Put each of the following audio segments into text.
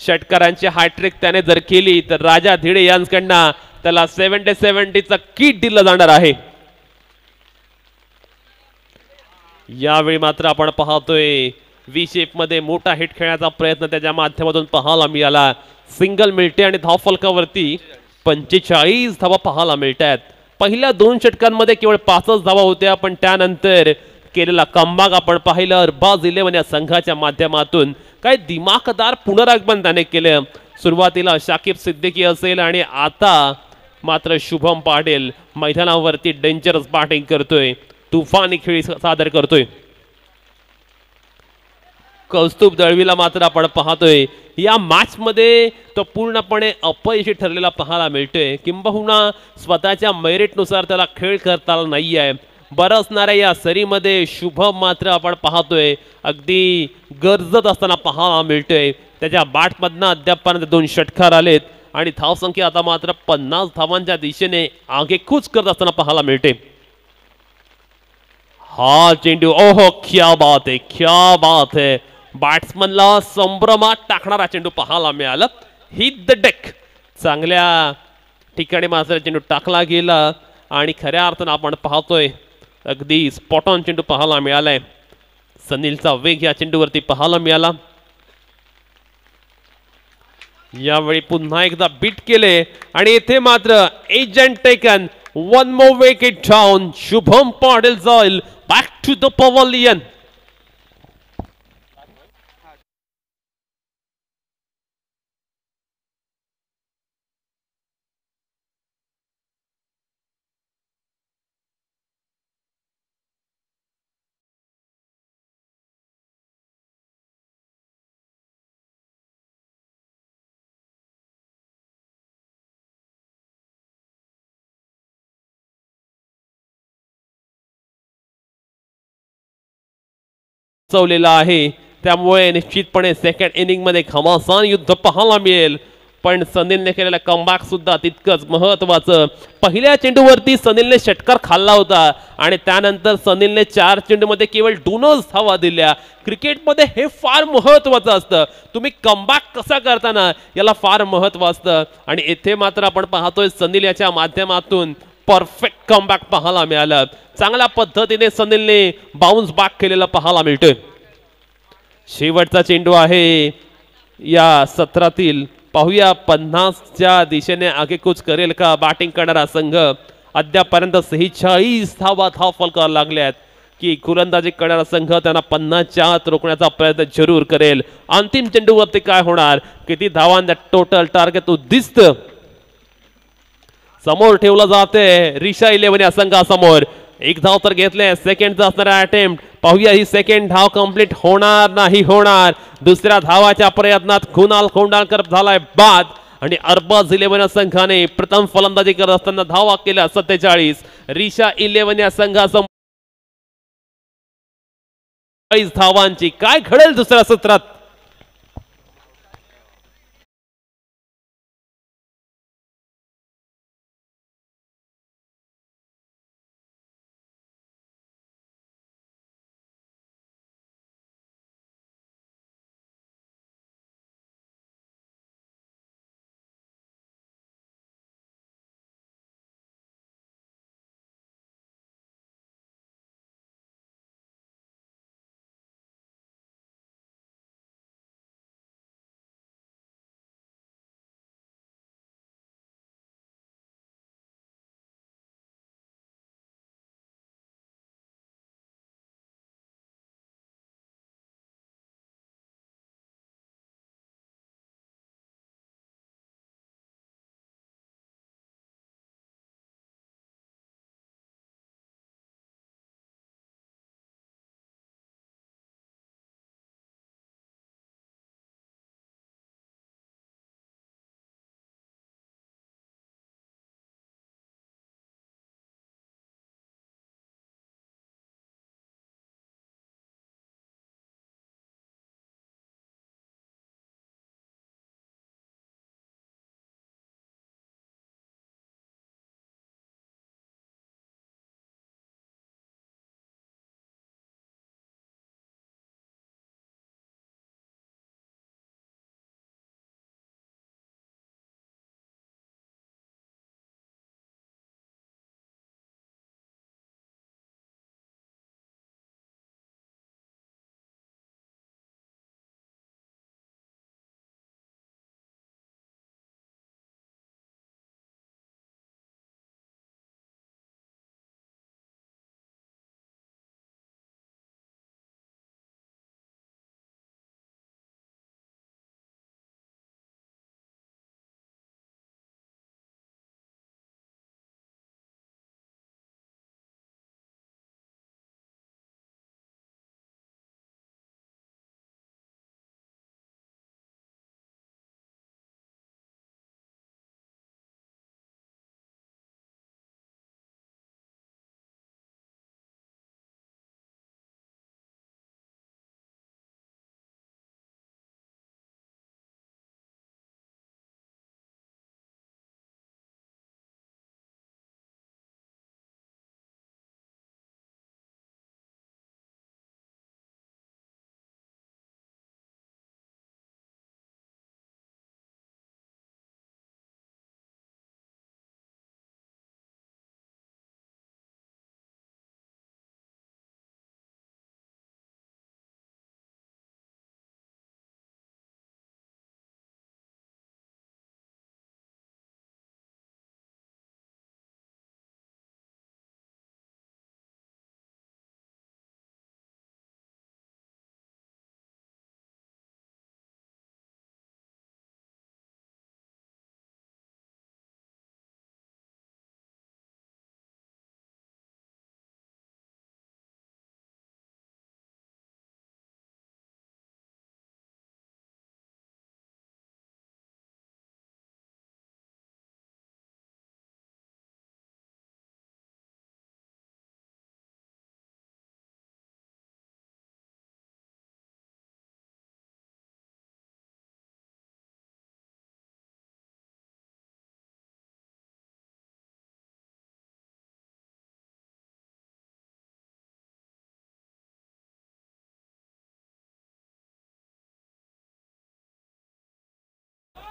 षटकारांची hat trick त्याने जर केली तर राजा धिडे यांच्याकडनं त्याला 70-70चा किट दिलं जाणार आहे। यावेळी मात्र आपण पाहतोय व्ही शेप मध्ये मोठा हिट खेळण्याचा प्रयत्न त्याच्या माध्यमातून पाहायला मिळाला। सिंगल मिळते आणि धावफलकावरती 45 धावा पाहायला मिळतात। पहिल्या 2 षटकांमध्ये केवळ 5च धावा होत्या, पण त्यानंतर केलेला कमबॅक आपण पाहिलं अरबाज 11 या संघाच्या माध्यमातून। काय दिमाखदार पुनरागमन त्याने केलं। सुरुवातीला शाकिब सिद्दीकी असेल आणि आता मात्र शुभम पाटील मैदानावरती डेंजरस बॅटिंग करतोय, तुफानी खेळी सादर करतोय। कौस्तुभ दळवीला मात्र आपण पाहतोय या मॅच मध्ये तो पूर्णपणे अपयशी ठरलेला पाहायला मिळतोय, किंबहुना स्वतःच्या मेरिटनुसार त्याला खेळ करता आला नाहीये। बरं असणाऱ्या या सरीमध्ये शुभम मात्र आपण पाहतोय अगदी गरजत असताना पाहायला मिळतोय। त्याच्या बॅटमधनं अद्यापपर्यंत 2 षटकार आलेत आणि धावसंख्या आता मात्र 50 धावांच्या दिशेने आगेकूच करत असताना पाहायला मिळते। हा चेंडू, ओहो क्या बात है, क्या बात है। बॅट्समनला संभ्रमात टाकणारा चेंडू पाहायला मिळाला। हिट द डेक, चांगल्या ठिकाणी मात्र चेंडू टाकला गेला आणि खऱ्या अर्थानं आपण पाहतोय अगदी स्पॉट ऑन चेंडू पाहायला मिळालाय। सनीलचा वेग या चेंडूवरती पाहायला मिळाला। यावेळी पुन्हा एकदा बीट केले आणि इथे मात्र agent taken, one more wicket down. Shubham Patil जाईल बॅक टू द पवेलियन। चवलेला आहे, त्यामुळे निश्चितपणे सेकंड इनिंग मध्ये घमासान युद्ध पाहायला मिळेल। पण सनीलने केलेला कमबॅक सुद्धा तितकंच महत्त्वाचं। पहिल्या चेंडूवरती सनीलने षटकार खाल्ला होता आणि त्यानंतर सनीलने 4 चेंडूमध्ये केवळ 2च धावा दिल्या। क्रिकेटमध्ये हे फार महत्त्वाचं असतं, तुम्ही कमबॅक कसा करताना याला फार महत्त्व असतं आणि इथे मात्र आपण पाहतोय सनील याच्या माध्यमातून परफेक्ट कमबॅक पाहायला मिळालं। चांगल्या पद्धतीने सनीलने बाउन्स बॅक केलेला पाहायला मिळतोय। शेवटचा चेंडू आहे या सत्रातील, पाहूया 50च्या दिशेने आगेकूच करेल का बॅटिंग करणारा संघ। अद्यापर्यंत 46 धावा धावफलकावर लागल्यात की गोलंदाजी करणारा संघ त्यांना 50च्या आत रोखण्याचा प्रयत्न जरूर करेल। अंतिम चेंडूवरती काय होणार, किती धावांचा टोटल टार्गेट उद्दिष्ट समोर ठेवलं जाते रिशा 11 या संघासमोर। 1 धाव तर घेतले, सेकंडचा असणारा अटेम्प्ट, पाहूया ही सेकंड धाव कंप्लीट होणार नाही होणार। दुसऱ्या धावाच्या प्रयत्नात कुणाल कोंडाळकर झालाय बाद आणि अरबाज 11 संघाने प्रथम फलंदाजी करत असताना धावा केल्या 47। रिशा 11 या संघासमोर 40 धावांची, काय घडेल दुसऱ्या सत्रात।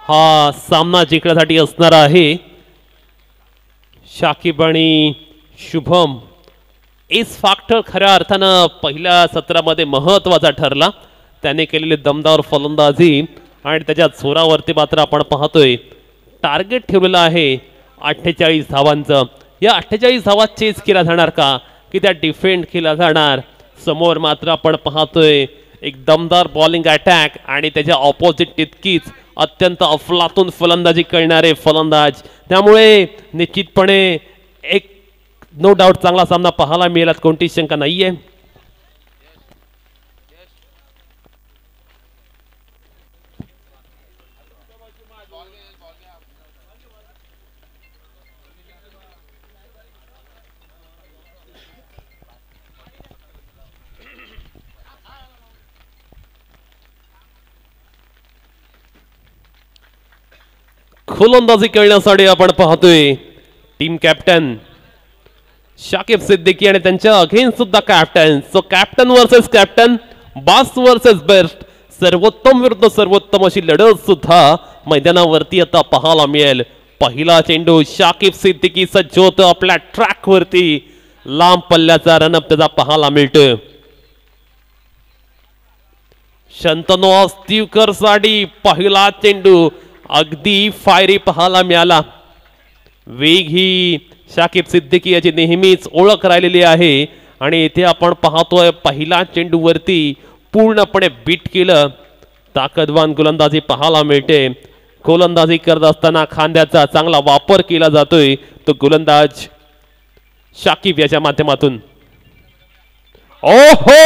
हा सामना जिंकण्यासाठी असणार आहे. शाकिब आणि शुभम एस फॅक्टर खऱ्या अर्थानं पहिल्या सत्रामध्ये महत्वाचा ठरला. त्याने केलेली दमदार फलंदाजी आणि त्याच्या जोरावरती मात्र आपण पाहतोय टार्गेट ठेवलेलं आहे 48 धावांचं. या 48 धावा चेस केला जाणार का की त्या डिफेंड केला जाणार. समोर मात्र आपण पाहतोय एक दमदार बॉलिंग अटॅक आणि त्याच्या ऑपोजिट तितकीच अत्यंत अफलातून फलंदाजी करणारे फलंदाज. त्यामुळे निश्चितपणे एक नो डाऊट चांगला सामना पाहायला मिळेल, कोणतीच शंका नाहीये. गोलंदाजी करण्यासाठी आपण पाहतोय टीम कॅप्टन शाकिब सिद्दीकी आणि त्यांच्या अगेन्स्ट सुद्धा captain. So captain versus captain, bast versus best, सर्वोत्तम विरुद्ध सर्वोत्तम अशी लढत सुद्धा मैदानावरती आता पाहायला मिळेल. पहिला चेंडू शाकिब सिद्दीकी सज्ज होतं आपल्या ट्रॅक वरती. लांब पल्ल्याचा रनअप त्याचा पाहायला मिळतोय. शंतनू अस्तीवकर साठी पहिला चेंडू अगदी फायरी पाहायला मिळाला. वेग ही शाकिब सिद्दीकी याची नेहमीच ओळख राहिलेली आहे आणि इथे आपण पाहतोय पहिला चेंडूवरती पूर्णपणे बीट केलं. ताकदवान गोलंदाजी पाहायला मिळते. गोलंदाजी करत असताना खांद्याचा चांगला वापर केला जातोय तो गोलंदाज शाकिब याच्या माध्यमातून. ओहो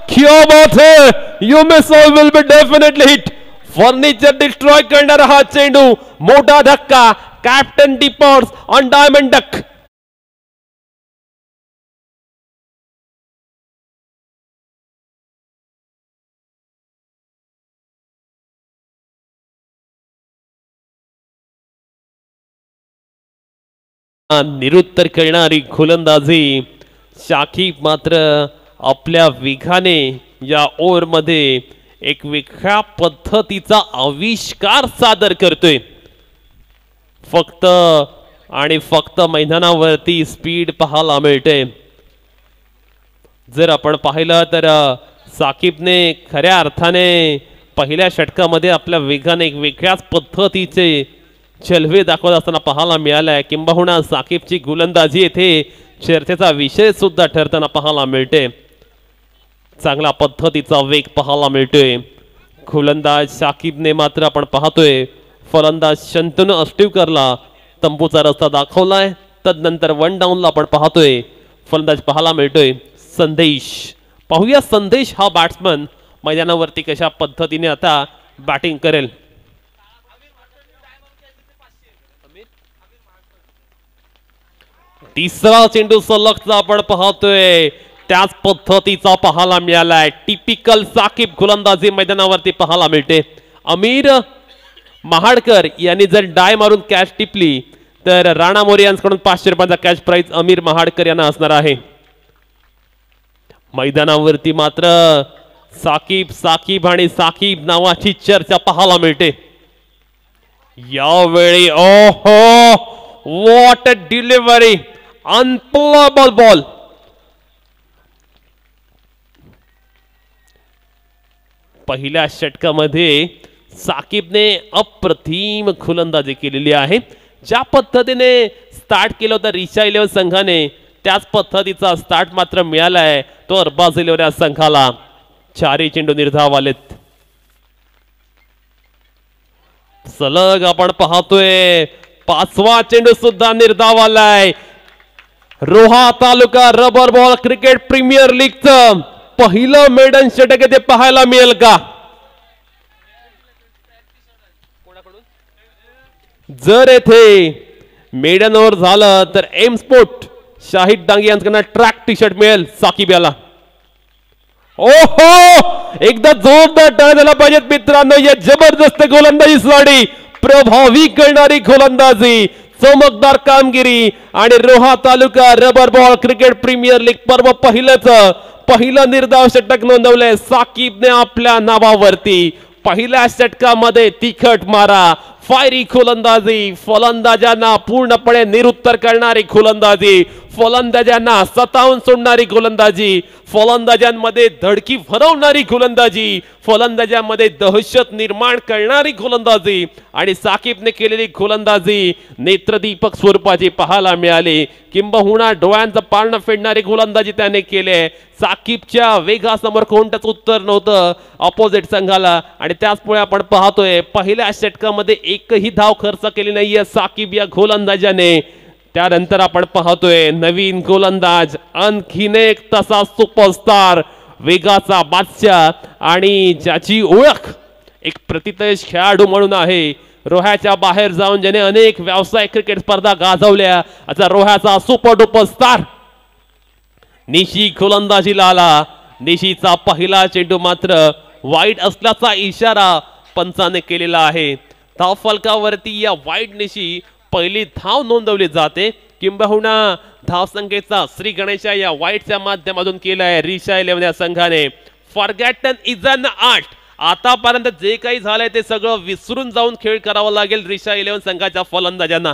क्या बात है, you missile will be definitely hit. Furniture destroy करणारा हा चेंडू, मोठा धक्का. Captain departs on diamond duck. निरुत्तर करणारी गोलंदाजी. शाकिब मात्र आपल्या वेगाने या ओव्हरमध्ये एक वेगळ्या पद्धतीचा आविष्कार सादर करतोय. फक्त आणि फक्त मैदानावरती स्पीड पाहायला मिळते. जर आपण पाहिलं तर साकिबने खऱ्या अर्थाने पहिल्या षटकामध्ये आपल्या वेगाने एक वेगळ्याच पद्धतीचे चलवे दाखवत असताना पाहायला मिळालाय. किंबहुना साकिबची गोलंदाजी येथे चर्चेचा विषय सुद्धा ठरताना पाहायला मिळते. चांगला पद्धतीचा वेग पाहायला मिळतोय. गोलंदाज शाकिबने मात्र आपण पाहतोय फलंदाज शंतनू अस्तीवकरला तंबूचा रस्ता दाखवलाय. तदनंतर वन डाऊनला आपण पाहतोय फलंदाज पाहायला मिळतोय संदेश. पाहूया संदेश हा बॅट्समन मैदानावरती कशा पद्धतीने आता बॅटिंग करेल. तिसरा चेंडू सलगचा आपण पाहतोय त्याच पद्धतीचा पाहायला मिळालाय. टिपिकल साकिब गोलंदाजी मैदानावरती पाहायला मिळते. अमीर महाडकर यांनी जर डाय मारून कॅच टिपली तर राणा मोरे यांच्याकडून 500 रुपयांचा कॅश प्राइज अमीर महाडकर यांना असणार आहे. मैदानावरती मात्र साकिब साकिब आणि साकिब नावाची चर्चा पाहायला मिळते. यावेळी ओहो what a delivery, unplayable ball. पहिल्या षटकामध्ये साकिबने अप्रतिम गोलंदाजी केलेली आहे. ज्या पद्धतीने स्टार्ट केलं होतं रिचा 11 संघाने त्याच पद्धतीचा स्टार्ट मात्र मिळालाय तो अरबाज 11 या संघाला. 4 चेंडू निर्धाव आलेत. सलग आपण पाहतोय 5वा चेंडू सुद्धा निर्धाव आलाय. Roha taluka rubber ball cricket premier लीगचं पहिलं मेडन षटक येथे पाहायला मिळेल का. जर येथे मेडन ओव्हर झालं तर एम स्पोर्ट शाहिद डांगे यांच्याकडून ट्रॅक टी शर्ट मिळेल साकिब याला. ओहो एकदा जोरदार टाळ्या द्यायला पाहिजेत मित्रांनो या जबरदस्त गोलंदाजीसाठी. प्रभावी करणारी गोलंदाजी, चमकदार कामगिरी आणि Roha taluka rubber ball cricket premier league पर्व पहिलं निर्धाव षटक नोंदवलंय साकिबने आपल्या नावावरती. पहिल्या षटकामध्ये तिखट मारा, फायरी गोलंदाजी, फलंदाजांना पूर्णपणे निरुत्तर करणारी गोलंदाजी, फलंदाजांना सतावून सोडणारी गोलंदाजी, फलंदाजांमध्ये धडकी भरवणारी गोलंदाजी, फलंदाजांमध्ये दहशत निर्माण करणारी गोलंदाजी आणि साकिबने केलेली गोलंदाजी नेत्रदीपक स्वरूपाची पाहायला मिळाली. किंबहुना डोळ्यांचं पारणं फेडणारी गोलंदाजी त्याने केले. साकिबच्या वेगासमोर कोणतंच उत्तर नव्हतं ऑपोजिट संघाला आणि त्याचमुळे आपण पाहतोय पहिल्या षटकामध्ये एकही धाव खर्च केली नाहीये साकिब या गोलंदाजाने. त्यानंतर आपण पाहतोय नवीन गोलंदाज, आणखीन एक तसा सुपरस्टार, वेगाचा बादशाह आणि ज्याची ओळख एक प्रतितयश खेळाडू म्हणून आहे. रोह्याच्या बाहेर जाऊन ज्याने अनेक व्यावसायिक क्रिकेट स्पर्धा गाजवल्या असा रोह्याचा सुपर डुपर स्टार निशी गोलंदाजीला आला. निशीचा पहिला चेंडू मात्र वाईड असल्याचा इशारा पंचाने केलेला आहे. धाव फलकावरती या वाईड निशी पहिली धाव नोंदवली जाते. किंबहुना धावसंख्येचा श्री गणेशा या वाईडच्या माध्यमातून केलाय रिशा 11 या संघाने. फॉरगॅटन इज अन आर्ट. आतापर्यंत जे काही झालंय ते सगळं विसरून जाऊन खेळ करावा लागेल रिशा 11 संघाच्या फलंदाजांना.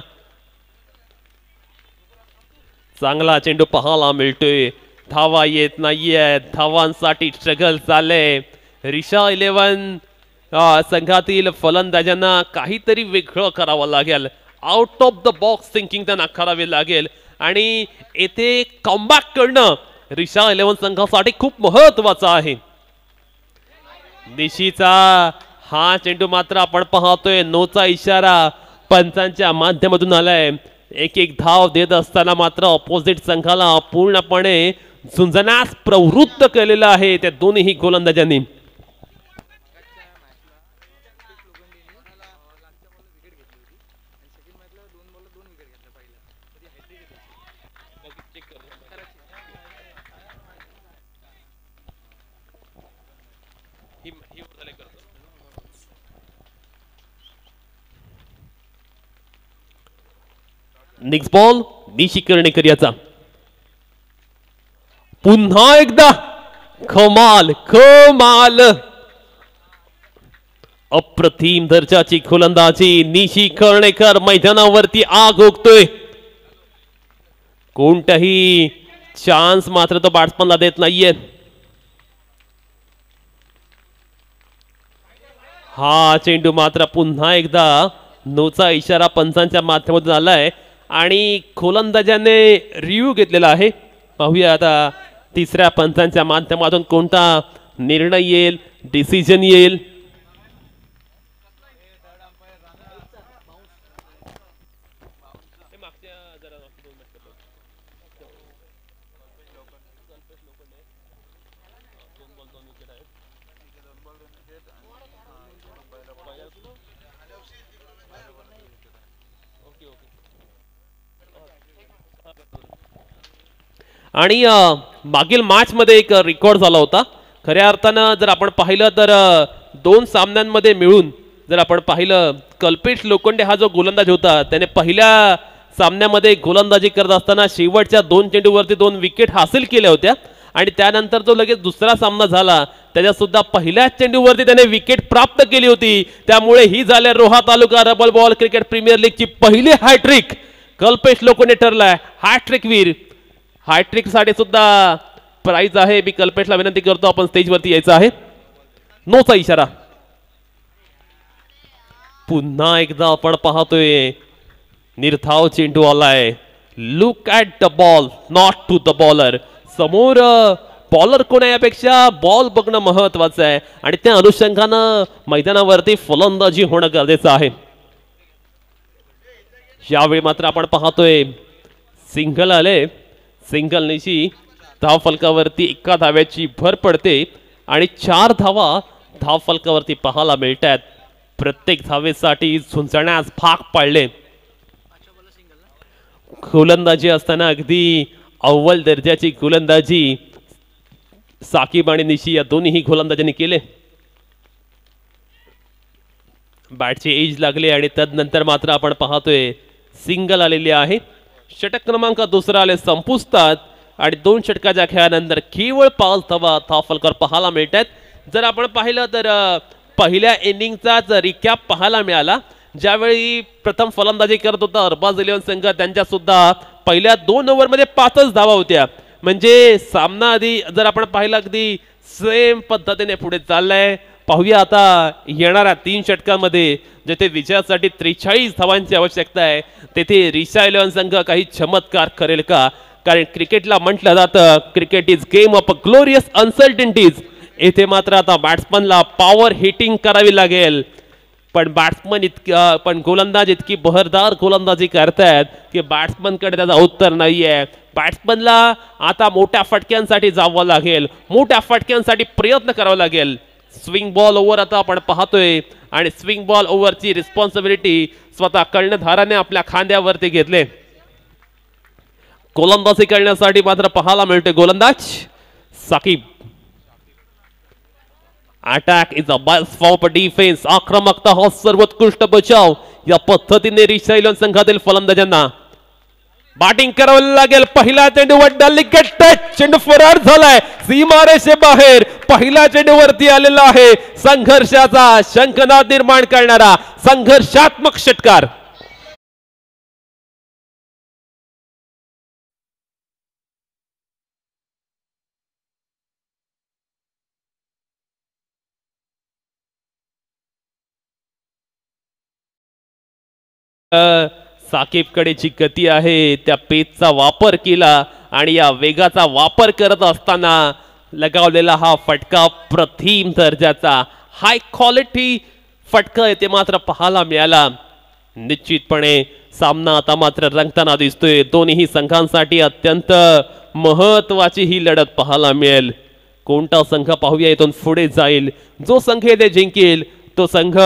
चांगला चेंडू पाहायला मिळतोय, धावा येत नाहीये, धावांसाठी स्ट्रगल चालले. रिशा 11 संघातील फलंदाजांना काहीतरी वेगळं करावं लागेल. Out of the box thinking त्यांना करावे लागेल आणि येथे कमबॅक करणं रिशा 11 संघासाठी खूप महत्वाचं आहे. निशीचा हा चेंडू मात्र आपण पाहतोय नोचा इशारा पंचांच्या माध्यमातून आलाय. एक एक धाव देत असताना मात्र ऑपोजिट संघाला पूर्णपणे झुंजण्यास प्रवृत्त केलेलं आहे त्या दोन्ही गोलंदाजांनी. नेक्स्ट बॉल निशी कर्णेकर याचा. पुन्हा एकदा कमाल कमाल अप्रतिम दर्जाची गोलंदाजी निशी कर्णेकर मैदानावरती आग ओकतोय. कोणताही चान्स मात्र तो बॅट्समनला देत नाहीये. हा चेंडू मात्र पुन्हा एकदा नोचा इशारा पंचांच्या माध्यमातून आलाय आणि गोलंदाजाने रिव्ह्यू घेतलेला आहे. पाहूया आता तिसऱ्या पंचांच्या माध्यमातून कोणता निर्णय येईल, डिसिजन येईल. आणि मागील मॅच मध्ये एक रेकॉर्ड झाला होता. खऱ्या अर्थानं जर आपण पाहिलं तर दोन सामन्यांमध्ये मिळून जर आपण पाहिलं कल्पेश लोखंडे हा जो गोलंदाज होता त्याने पहिल्या सामन्यामध्ये गोलंदाजी करत असताना शेवटच्या 2 चेंडूवरती 2 विकेट हासिल केल्या होत्या आणि त्यानंतर जो लगेच दुसरा सामना झाला त्याच्यात सुद्धा पहिल्याच चेंडूवरती त्याने विकेट प्राप्त केली होती. त्यामुळे ही झाली रोहा तालुका रबल बॉल क्रिकेट प्रीमियर लीगची पहिली हॅट्रिक कल्पेश लोखंडे ठरलाय हॅट्रिक वीर. हॅट्रिक साठी सुद्धा प्राइज आहे. मी कल्पेशला विनंती करतो आपण स्टेजवरती यायचं आहे. नोचा इशारा. पुन्हा एकदा आपण पाहतोय निर्धाव चेंडू आलाय. Look at the ball not to the bowler. समोर बॉलर कोण आहे यापेक्षा बॉल बघणं महत्वाचं आहे आणि त्या अनुषंगानं मैदानावरती फलंदाजी होणं गरजेचं आहे. यावेळी मात्र आपण पाहतोय सिंगल आले. सिंगल निशी धाव फलकावरती 1 धाव्याची भर पडते आणि 4 धावा धाव फलकावरती पाहायला मिळतात. प्रत्येक धावेसाठी झुंजण्यास भाग पाडले. गोलंदाजी असताना अगदी अव्वल दर्जाची गोलंदाजी साकिब आणि निशी या दोन्ही गोलंदाजांनी केले. बॅटची एज लागली आणि तदनंतर मात्र आपण पाहतोय सिंगल आलेली आहे. षटक क्रमांक 2 आले संपुष्टात आणि 2 षटकाच्या खेळानंतर केवळ 5 धावा धाव फलकावर पाहायला मिळतात. जर आपण पाहिलं तर पहिल्या इनिंगचाच रिकॅप पाहायला मिळाला ज्यावेळी प्रथम फलंदाजी करत होता अरबाज इलेव्हन संघ, त्यांच्या सुद्धा पहिल्या 2 ओव्हरमध्ये 5च धावा होत्या. म्हणजे सामना आधी जर आपण पाहिलं अगदी सेम पद्धतीने पुढे चाललाय. पाहूया आता येणाऱ्या 3 षटकांमध्ये जेथे विजयासाठी 43 धावांची आवश्यकता आहे तेथे रिषा इलेव्हन संघ काही चमत्कार करेल का? कारण क्रिकेटला म्हटलं जातं cricket is game of glorious uncertainties. येथे मात्र आता बॅट्समनला पॉवर हिटिंग करावी लागेल. पण बॅट्समन पण गोलंदाज इतकी बहरदार गोलंदाजी करतायत की बॅट्समनकडे त्याचा उत्तर नाहीये. बॅट्समनला आता मोठ्या फटक्यांसाठी जावं लागेल, मोठ्या फटक्यांसाठी प्रयत्न करावा लागेल. स्विंग बॉल ओव्हर आता आपण पाहतोय आणि स्विंग बॉल ओव्हरची रिस्पॉन्सिबिलिटी स्वतः कर्णधाराने आपल्या खांद्यावरती घेतले. गोलंदाजी करण्यासाठी मात्र पाहायला मिळते गोलंदाज Saqib. Attack is a best for defence. आक्रमकता हा सर्वोत्कृष्ट बचाव. या पद्धतीने रिषा इलेव्हन संघातील फलंदाजांना बॅटिंग करावं लागेल. पहिला चेंडूवर डेलिकेट टच, चेंडू फरार झालाय सीमारेषे बाहेर. पहिल्या चेंडूवरती आलेला आहे संघर्षाचा शंखनाद निर्माण करणारा संघर्षात्मक षटकार. साकिबकडे जी गती आहे त्या पेचचा वापर केला आणि या वेगाचा वापर करत असताना लगावलेला हा फटका प्रथम दर्जाचा हाय क्वालिटी फटका येथे मात्र पाहायला मिळाला. निश्चितपणे सामना आता मात्र रंगताना दिसतोय. दोन्ही संघांसाठी अत्यंत महत्वाची ही लढत पाहायला मिळेल. कोणता संघ पाहूया इथून पुढे जाईल. जो संघ येथे जिंकेल तो संघ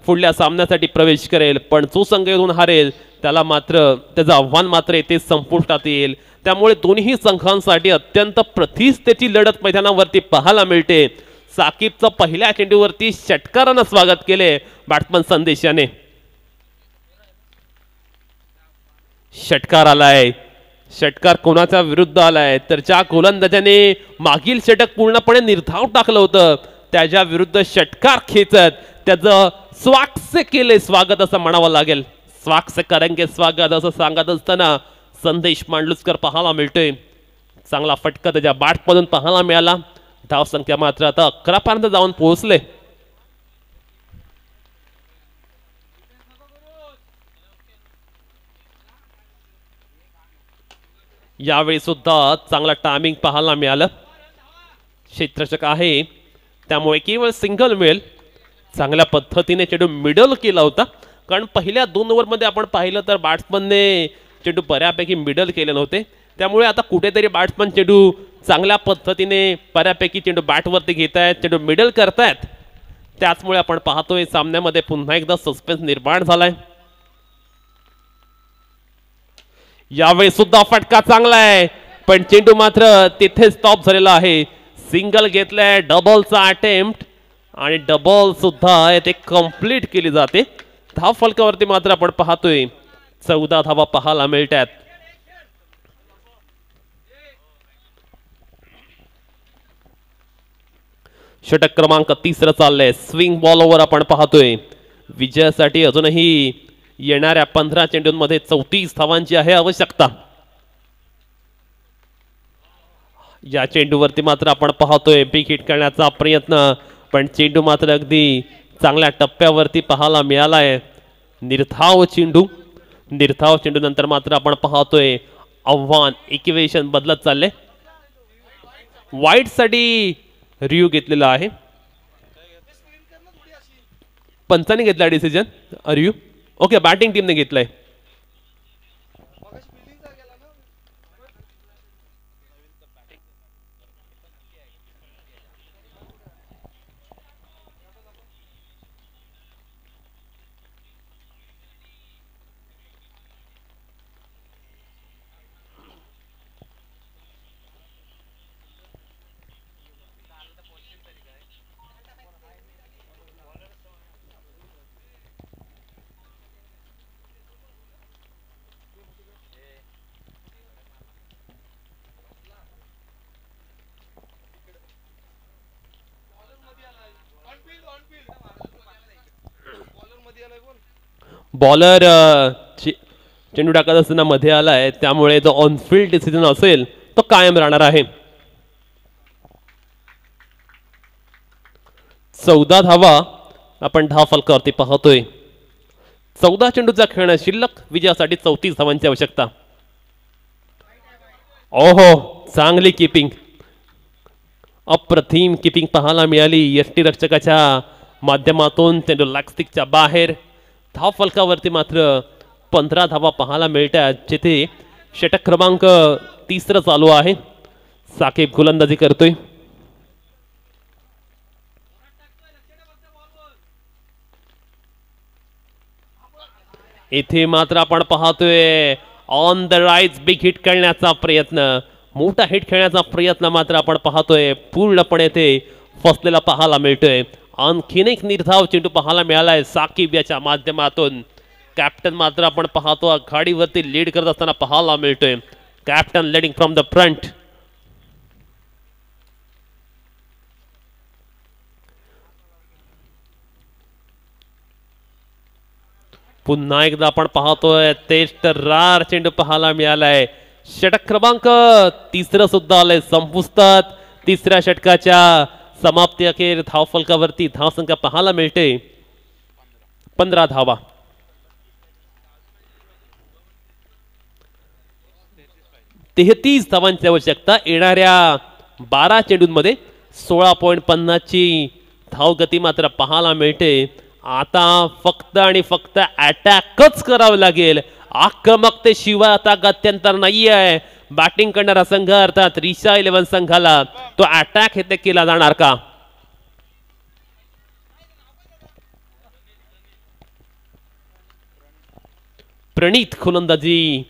पुढल्या सामन्यासाठी प्रवेश करेल. पण जो संघ येऊन हारेल त्याला मात्र त्याचं आव्हान मात्र येथे संपुष्टात येईल. त्यामुळे दोन्ही संघांसाठी अत्यंत प्रतिष्ठेची लढत मैदानावरती पाहायला मिळते. साकिबचं पहिल्या चेंडूवरती षटकारानं स्वागत केले बॅट्समन संदेश याने. षटकार आलाय. षटकार कोणाच्या विरुद्ध आलाय तर ज्या गोलंदाजाने मागील षटक पूर्णपणे निर्धाव टाकलं होतं त्याच्या विरुद्ध षटकार खेचत त्याचं स्वाक्ष केले स्वागत असं म्हणावं लागेल. स्वाक्ष करेंगे स्वागत असं सांगत असताना संदेश मांडलुसकर पाहायला मिळतोय. चांगला फटका त्याच्या बॅटमधून पाहायला मिळाला. धाव संख्या मात्र आता 11 पर्यंत जाऊन पोहोचले. यावेळी सुद्धा चांगला टायमिंग पाहायला मिळालं. क्षेत्ररक्षक आहे त्यामुळे केवळ सिंगल मिळेल. चांगल्या पद्धतीने चेंडू मिडल केला होता. कारण पहिल्या 2 ओव्हरमध्ये आपण पाहिलं तर बॅट्समनने चेंडू बऱ्यापैकी मिडल केले नव्हते. त्यामुळे आता कुठेतरी बॅट्समन चेंडू चांगल्या पद्धतीने बऱ्यापैकी चेंडू बॅटवरती घेत आहेत, चेंडू मिडल करतायत. त्याचमुळे आपण पाहतोय सामन्यामध्ये पुन्हा एकदा सस्पेन्स निर्माण झालाय. यावेळी सुद्धा फटका चांगला आहे पण चेंडू मात्र तिथे स्टॉप झालेला आहे. सिंगल घेतलाय, डबलचा अटेम्प्ट आणि डबल सुद्धा ते कंप्लीट केली जाते. धाव फलकावरती मात्र आपण पाहतोय 14 धावा पाहायला मिळतात. षटक क्रमांक 3 चाललंय. स्विंग बॉल ओव्हर आपण पाहतोय. विजयासाठी अजूनही येणाऱ्या 15 चेंडूंमध्ये 34 धावांची आहे आवश्यकता. या चेंडूवरती मात्र आपण पाहतोय बिग हिट करण्याचा प्रयत्न पण चेंडू मात्र अगदी चांगल्या टप्प्यावरती पाहायला मिळालाय. निर्धाव चेंडू नंतर मात्र आपण पाहतोय आव्हान इक्वेशन बदलत चालले. वाईट साठी रिव्ह्यू घेतलेला आहे. पंचाने घेतला डिसिजन रिव्ह्यू. ओके बॅटिंग टीमने घेतलाय. बॉलर चेंडू टाकत असताना मध्ये आलाय, त्यामुळे जो ऑनफिल्ड डिसिजन असेल तो कायम राहणार आहे. 14 धावा आपण धाव फलकावरती पाहतोय. 14 चेंडूचा खेळणं शिल्लक, विजयासाठी 34 धावांची आवश्यकता. ओहो, चांगली किपिंग, अप्रतिम किपिंग पाहायला मिळाली यष्टीरक्षकाच्या माध्यमातून. चेंडू लॅगस्टिकच्या बाहेर. धाव फलकावरती मात्र 15 धावा पाहायला मिळतात, जिथे षटक क्रमांक 3 चालू आहे. साकीब गोलंदाजी करतोय. इथे मात्र आपण पाहतोय on the rise big hit खेळण्याचा प्रयत्न, मोठा हिट खेळण्याचा प्रयत्न मात्र आपण पाहतोय पूर्णपणे ते फसलेला पाहायला मिळतोय. आणखीन एक निर्धाव चेंडू पाहायला मिळालाय साकीब याच्या माध्यमातून. कॅप्टन मात्र आपण पाहतो आघाडीवरती लीड करत असताना पाहायला मिळतोय. Captain leading from the front. पुन्हा एकदा आपण पाहतोय तेच तर रार चेंडू पाहायला मिळालाय. षटक क्रमांक 3 सुद्धा आलंय संपुष्टात. 3ऱ्या षटकाच्या समाप्ती अखेर धाव फलकावरती धाव संख्या पाहायला मिळते 15 धावा. तेहतीस धावांची आवश्यकता. येणाऱ्या 12 चेंडूंमध्ये 16.50 ची धाव गती मात्र पाहायला मिळते. आता फक्त आणि फक्त अटॅकच करावं लागेल. आक्रमकतेशिवाय आता गत्यंतर नाही आहे. बॅटिंग करणारा संघ अर्थात रिशा 11 संघाला तो अटॅक इथे केला जाणार का? प्रणीत गोलंदाजी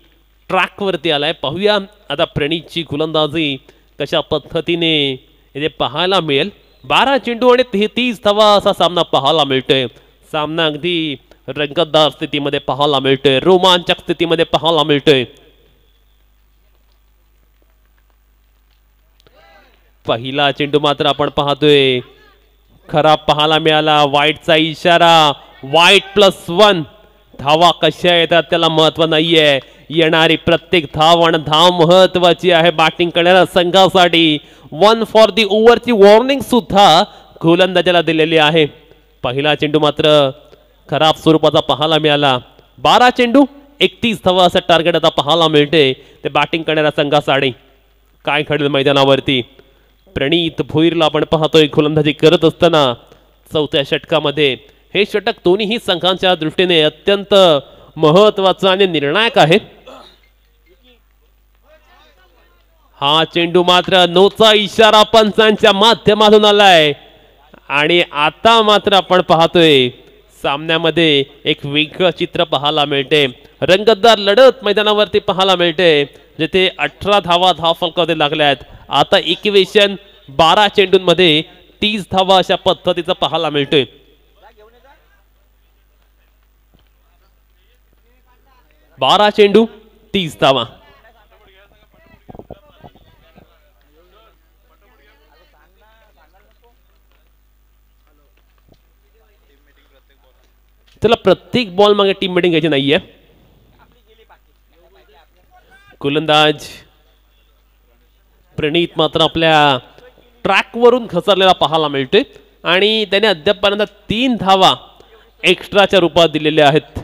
ट्रॅक वरती आलाय. पाहूया आता प्रणीतची गोलंदाजी कशा पद्धतीने इथे पाहायला मिळेल. 12 चेंडू आणि 33 धावा असा सामना पाहायला मिळतोय. सामना अगदी रंगतदार स्थितीमध्ये पाहायला मिळतोय, रोमांचक स्थितीमध्ये पाहायला मिळतोय. पहिला चेंडू मात्र आपण पाहतोय खराब पाहायला मिळाला. वाईटचा इशारा. वाईट +1. धावा कशा येतात त्याला महत्व नाहीये. येणारी प्रत्येक धाव आणि धाव महत्वाची आहे बॅटिंग करणाऱ्या संघासाठी. 1 फॉर दी ओव्हरची वॉर्निंग सुद्धा गोलंदाजाला दिलेली आहे. पहिला चेंडू मात्र खराब स्वरूपाचा पाहायला मिळाला. 12 चेंडू 31 धावा असं टार्गेट आता पाहायला मिळते ते बॅटिंग करणाऱ्या संघासाठी. काय घडेल मैदानावरती? प्रणीत भोईरला आपण पाहतोय गोलंदाजी करत असताना 4थ्या षटकामध्ये. हे षटक दोन्ही संघांच्या दृष्टीने अत्यंत महत्वाचं आणि निर्णायक आहे. हा चेंडू मात्र नोचा इशारा पंचांच्या माध्यमातून आलाय आणि आता मात्र आपण पाहतोय सामन्यामध्ये एक वेगळं चित्र पाहायला मिळते. रंगतदार लढत मैदानावरती पाहायला मिळते, जिथे 18 धावा धाव फलकावरती लागल्यात. आता इक्वेशन 12 चेंडूंमध्ये 30 धावा अशा पद्धतीचं पाहायला मिळतोय. बारा चेंडू 30 धावा. चला, प्रत्येक बॉल मागे टीम मीटिंग घ्यायची नाहीये. गोलंदाज प्रणीत मात्र आपल्या ट्रॅक वरून घसरलेला पाहायला मिळतोय आणि त्याने अद्यापपर्यंत 3 धावा एक्स्ट्राच्या रूपात दिलेल्या आहेत.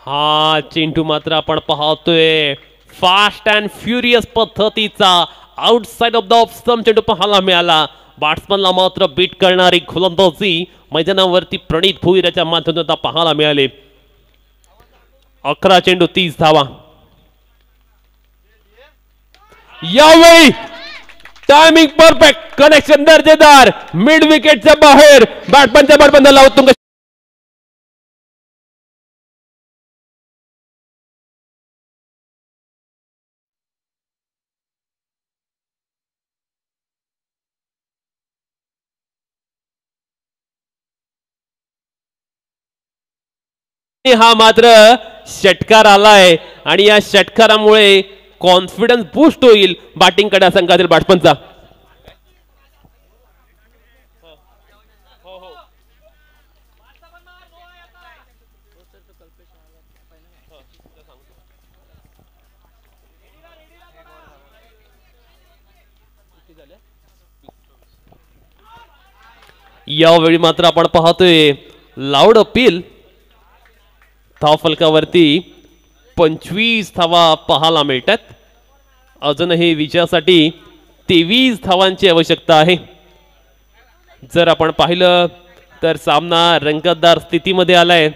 हा चेंडू मात्र आपण पाहतोय फास्ट अँड फ्युरियस पद्धतीचा outside of the off stump चेंडू पाहायला मिळाला. बॅट्समनला मात्र बीट करणारी गोलंदाजी मैदानावरती प्रणीत भोईरच्या माध्यमातून पाहायला मिळाले. 11 चेंडू 30 धावा. यावेळी टायमिंग परफेक्ट, कनेक्शन दर्जेदार, मिड विकेटच्या बाहेर बॅटमॅनच्या बॅटबंदाला उत्तुंग हा मात्र षटकार आलाय आणि या षटकारामुळे कॉन्फिडन्स बूस्ट होईल बॅटिंग करण्याच्या संघातील बॅट्समनचा. यावेळी मात्र आपण पाहतोय लाऊड अपील. धावफलकावरती 25 धावा पाहायला मिळतात. अजूनही विजयासाठी 23 धावांची आवश्यकता आहे. जर आपण पाहिलं तर सामना रंगतदार स्थितीमध्ये आलाय.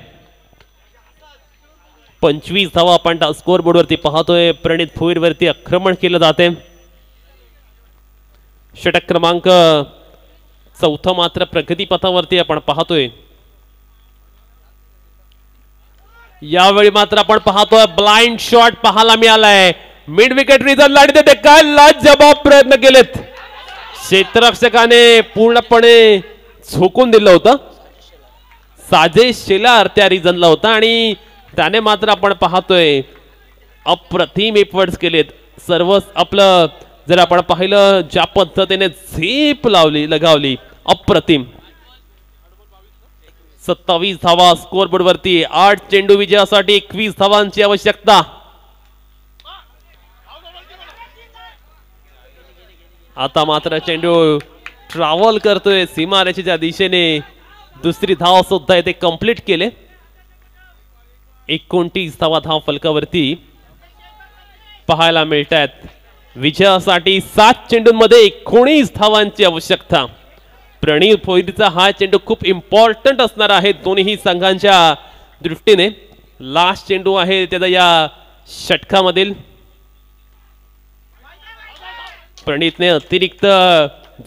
25 धावा आपण स्कोर बोर्डवरती पाहतोय. प्रणित भुईरवरती आक्रमण केलं जाते. षटक क्रमांक 4 मात्र प्रगतीपथावरती आपण पाहतोय. यावेळी मात्र आपण पाहतोय ब्लाइंड शॉट पाहायला मिळालाय. मिड विकेट रिझनला आणि ते काय लाजवाब प्रयत्न केलेत. क्षेत्ररक्षकाने पूर्णपणे झोकून दिलं होतं. साजेश शेलार त्या रिझनला होता आणि त्याने मात्र आपण पाहतोय अप्रतिम एफर्ट्स केलेत. सर्व आपलं जर आपण पाहिलं ज्या पद्धतीने झेप लगावली अप्रतिम. 27 धावा स्कोर बोर्ड वरती. 8 चेंडू विजयासाठी 21 धावांची आवश्यकता. आता मात्र चेंडू ट्रॅव्हल करतोय सीमारेषेच्या दिशेने. दुसरी धाव सुद्धा इथे कंप्लीट केले. 29 धावा धाव फलकावरती पाहायला मिळतात. विजयासाठी 7 चेंडूंमध्ये 19 धावांची आवश्यकता. प्रणीत भोईरचा हा चेंडू खूप इम्पॉर्टंट असणार आहे दोन्ही संघांच्या दृष्टीने. लास्ट चेंडू आहे त्याचा या षटकामधील. प्रणीतने अतिरिक्त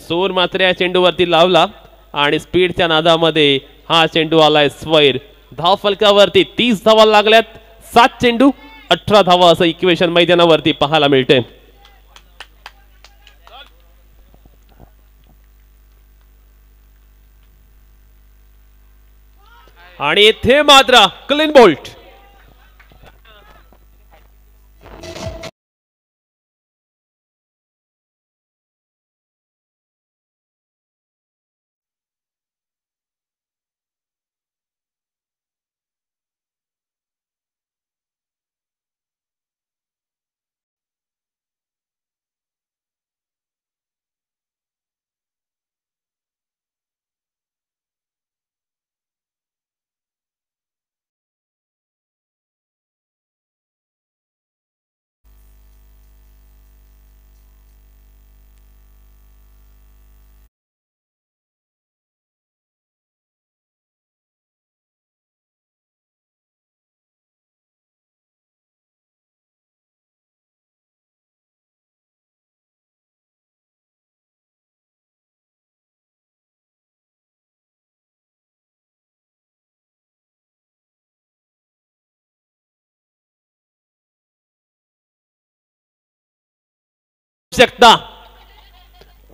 जोर मात्र या चेंडूवरती लावला आणि स्पीडच्या नादामध्ये हा चेंडू आलाय स्वैर. धाव फलकावरती 30 धावा लागल्यात. 7 चेंडू 18 धावा असं इक्वेशन मैदानावरती पाहायला मिळते. आणि इथे मात्र क्लीन बोल्ट.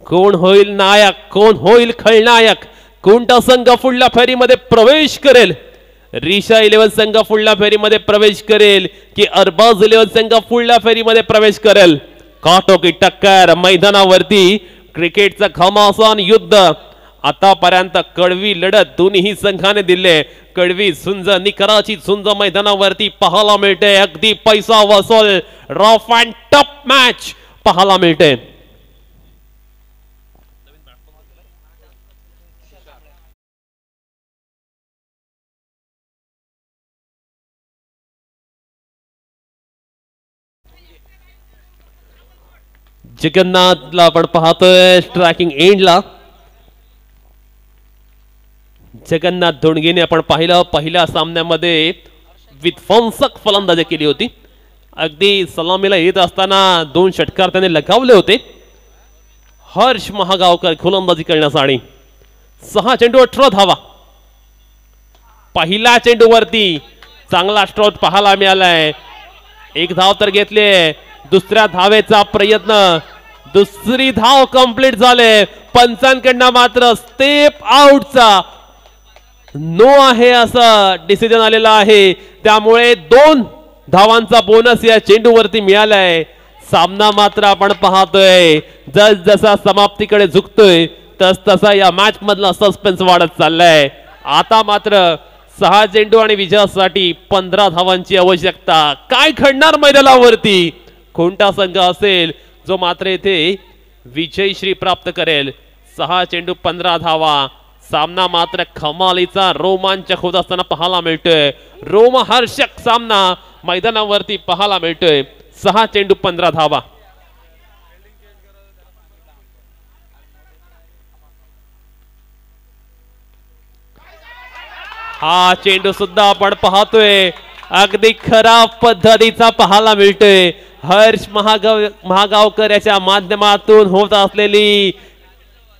कोण होईल नायक, कोण होईल खलनायक, कोणता संघ पुढल्या फेरीमध्ये प्रवेश करेल? रिशा 11 संघ पुढल्या फेरीमध्ये प्रवेश करेल की अरबाज 11 संघ पुढल्या फेरीमध्ये प्रवेश करेल? काटोकी टक्कर मैदानावरती. क्रिकेटचं घमासान युद्ध. आतापर्यंत कडवी लढत दोन्ही संघाने दिले. कडवी झुंज निकराची झुंज मैदानावरती पाहायला मिळते. अगदी पैसा वसूल रफ अँड टफ मॅच पाहायला मिळते. जगन्नाथला आपण पाहतोय स्ट्रायकिंग एंडला. जगन्नाथ धोंडगेने आपण पाहिलं पहिल्या सामन्यामध्ये विध्वंसक फलंदाजी केली होती. अगदी सलामीला येत असताना 2 षटकार त्याने लगावले होते. हर्ष महागावकर गोलंदाजी करण्यासाठी. 6 चेंडू 18 धावा. पहिल्या चेंडूवरती चांगला स्ट्रोक पाहायला मिळालाय. 1 धाव तर घेतले. दुसऱ्या धावेचा प्रयत्न. दुसरी धाव कंप्लीट झाले. पंचांकडनं मात्र स्टेप आउटचा नो आहे असं डिसिजन आलेला आहे. त्यामुळे 2 धावांचा बोनस या चेंडूवरती मिळालाय. सामना मात्र आपण पाहतोय जस जसा समाप्तीकडे झुकतोय तस तसा या मॅच मधला सस्पेन्स वाढत चाललाय. आता मात्र 6 चेंडू आणि विजयासाठी 15 धावांची आवश्यकता. काय घडणार मैदानावरती? कोणता संघ असेल जो मात्र येथे विजयश्री प्राप्त करेल? 6 चेंडू 15 धावा. सामना मात्र कमालीचा रोमांचक होत असताना पाहायला मिळतोय. रोमहर्षक सामना मैदानावरती पाहायला मिळतोय. 6 चेंडू 15 धावा. हा चेंडू सुद्धा आपण पाहतोय अगदी खराब पद्धतीचा पाहायला मिळतोय. हर्ष महागावकर याच्या माध्यमातून होत असलेली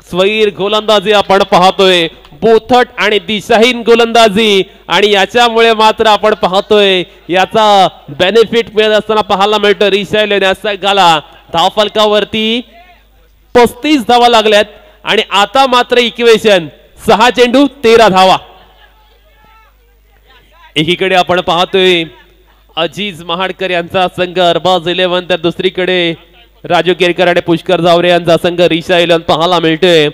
स्वैर गोलंदाजी आपण पाहतोय. बोथट आणि दिशाहीन गोलंदाजी आणि याच्यामुळे मात्र आपण पाहतोय याचा बेनिफिट मिळत असताना पाहायला मिळतं. रिशाईल याला धावफलकावरती 35 धावा लागल्यात आणि आता मात्र इक्वेशन 6 चेंडू 13 धावा. एकीकडे आपण पाहतोय अजीज महाडकर यांचा संघ अरबाज 11 तर दुसरीकडे राजू केरकर आणि पुष्कर जावरे यांचा संघ रिशा 11 पाहायला मिळतोय.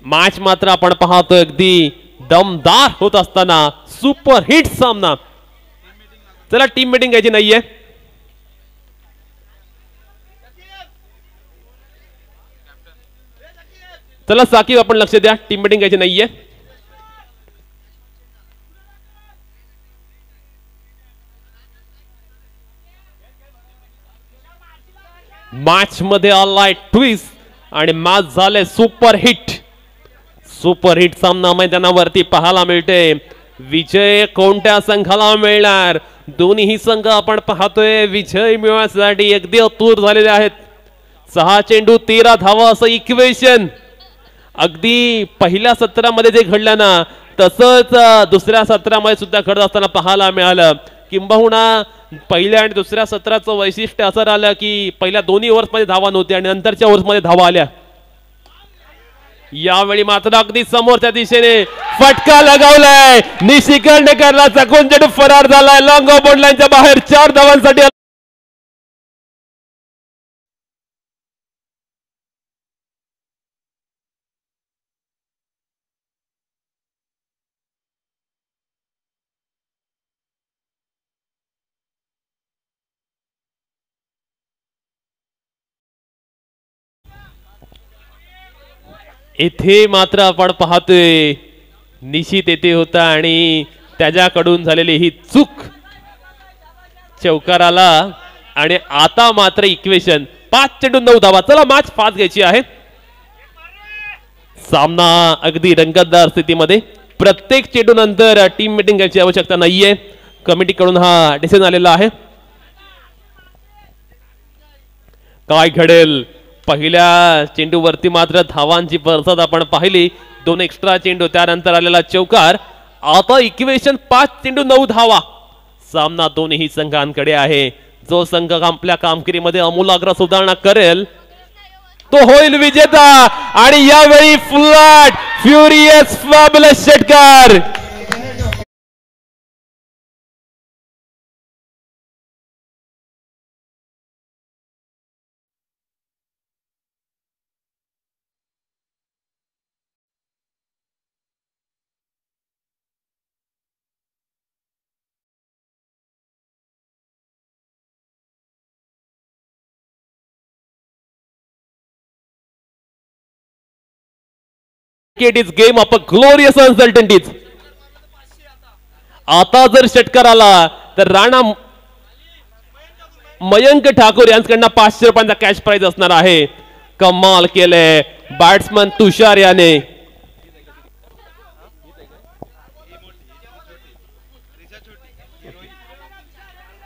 मॅच मात्र आपण पाहतोय अगदी दमदार होत असताना सुपर हिट सामना. चला टीम मीटिंग घ्यायची नाहीये. चला साकीब आपण लक्ष द्या. टीम मीटिंग घ्यायची नाहीये. मॅच मध्ये आलाय ट्विस्ट आणि मॅच झाले सुपर हिट. सुपर हिट सामना मैदानावरती पाहायला मिळते. विजय कोणत्या संघाला मिळणार? दोन्ही संघ आपण पाहतोय विजय मिळवण्यासाठी अगदी आतुर झालेले आहेत. 6 चेंडू 13 धावा असं इक्वेशन अगदी पहिल्या सत्रामध्ये जे घडलं ना तसंच दुसऱ्या सत्रामध्ये सुद्धा घडत असताना पाहायला मिळालं. किंबहुना पहिल्या आणि दुसऱ्या सत्राचं वैशिष्ट्य असं राहिलं की पहिल्या दोन्ही ओव्हर्समध्ये धावा नव्हत्या आणि नंतरच्या ओव्हर्समध्ये धावा आल्या. यावेळी मात्र अगदी समोरच्या दिशेने फटका लगावलाय. निशिकर्णकरला चकून चेंडू फरार झालाय. लॉंग ऑफ बोर्ड लाईनच्या बाहेर 4 धावांसाठी. इथे मात्र आपण पाहतोय निशित येथे होता आणि त्याच्याकडून झालेली ही चूक चौकाराला आणि आता मात्र इक्वेशन 5 चेंडू 9 धावा. चला मॅच फास्ट घ्यायची आहे. सामना अगदी रंगतदार स्थितीमध्ये. प्रत्येक चेंडू नंतर टीम मीटिंग घ्यायची आवश्यकता नाहीये. कमिटीकडून हा डिसिजन आलेला आहे. काय घडेल? पहिल्या चेंडूवरती मात्र धावांची बरसात आपण पाहिली. 2 एक्स्ट्रा चेंडू त्यानंतर आलेला चौकार. आता इक्वेशन 5 चेंडू 9 धावा. सामना दोन्ही संघांकडे आहे. जो संघ आपल्या कामगिरीमध्ये आमूलाग्र सुधारणा करेल तो होईल विजेता. आणि यावेळी फ्लॅट फ्युरियस फॅब्युलस षटकार. It is game of a glorious uncertainties. आता जर षटकार आला तर राणा मयंक ठाकूर यांच्याकडनं 500 रुपयांचा कॅश प्राइज असणार आहे. कमाल केले बॅट्समन तुषार याने.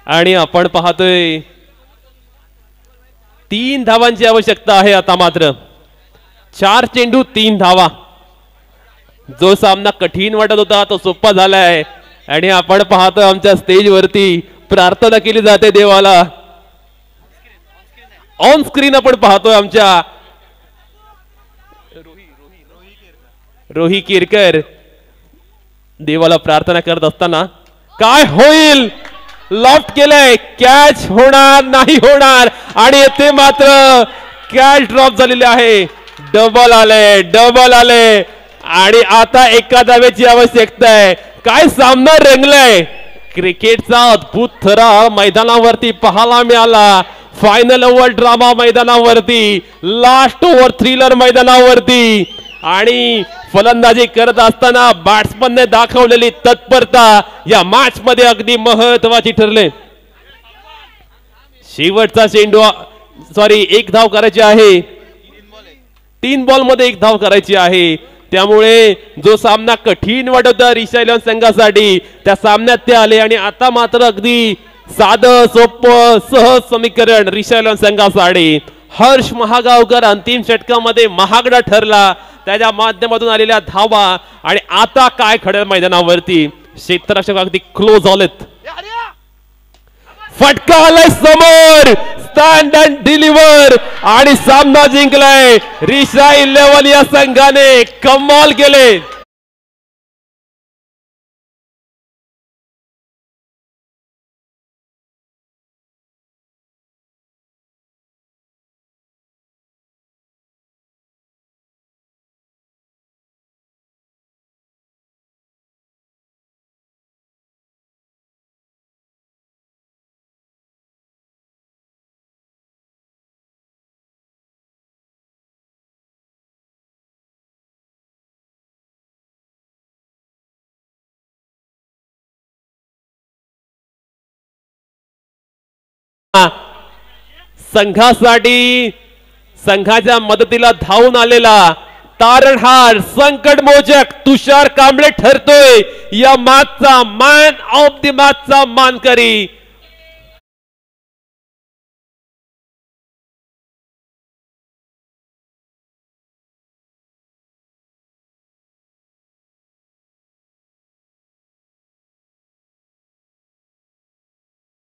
आणि आपण पाहतोय 3 धावांची आवश्यकता आहे. आता मात्र 4 चेंडू 3 धावा. जो सामना कठीण वाटत होता तो सोपा झालाय. आणि आपण पाहतोय आमच्या स्टेजवरती प्रार्थना केली जाते देवाला. ऑन स्क्रीन आपण पाहतोय आमच्या रोही केरकर देवाला प्रार्थना करत असताना काय होईल? लॉफ्ट केलंय. कॅच होणार नाही होणार आणि येथे मात्र कॅच ड्रॉप झालेले आहे. डबल आले आणि आता एका धावेची आवश्यकता आहे. काय सामना रंगलाय. क्रिकेटचा अद्भुत थरा मैदानावरती पाहायला मिळाला. फायनल ओव्हर ड्रामा मैदानावरती, लास्ट ओव्हर थ्रिलर मैदानावरती आणि फलंदाजी करत असताना बॅट्समनने दाखवलेली तत्परता या मॅच मध्ये अगदी महत्वाची ठरले. शेवटचा चेंडू एक धाव करायची आहे. 3 बॉल मध्ये 1 धाव करायची आहे. त्यामुळे जो सामना कठीण वाटत होता रिषा इलेव्हन संघासाठी त्या सामन्यात ते आले आणि आता मात्र अगदी साधं सोपं सहज समीकरण रिषा इलेव्हन संघासाठी. हर्ष महागावकर अंतिम षटकामध्ये महागडा ठरला. त्याच्या माध्यमातून आलेल्या धावा आणि आता काय खड्या मैदानावरती क्षेत्ररक्षक अगदी क्लोज झालेत. फटका आलाय समोर, स्टँड अँड डिलिव्हर आणि सामना जिंकलाय रिषा इलेव्हन या संघाने. कमाल केले. संघासाठी संघाच्या मदतीला धावून आलेला तारणहार संकटमोचक तुषार कांबळे ठरतोय या मॅचचा मॅन ऑफ द मॅचचा मानकरी.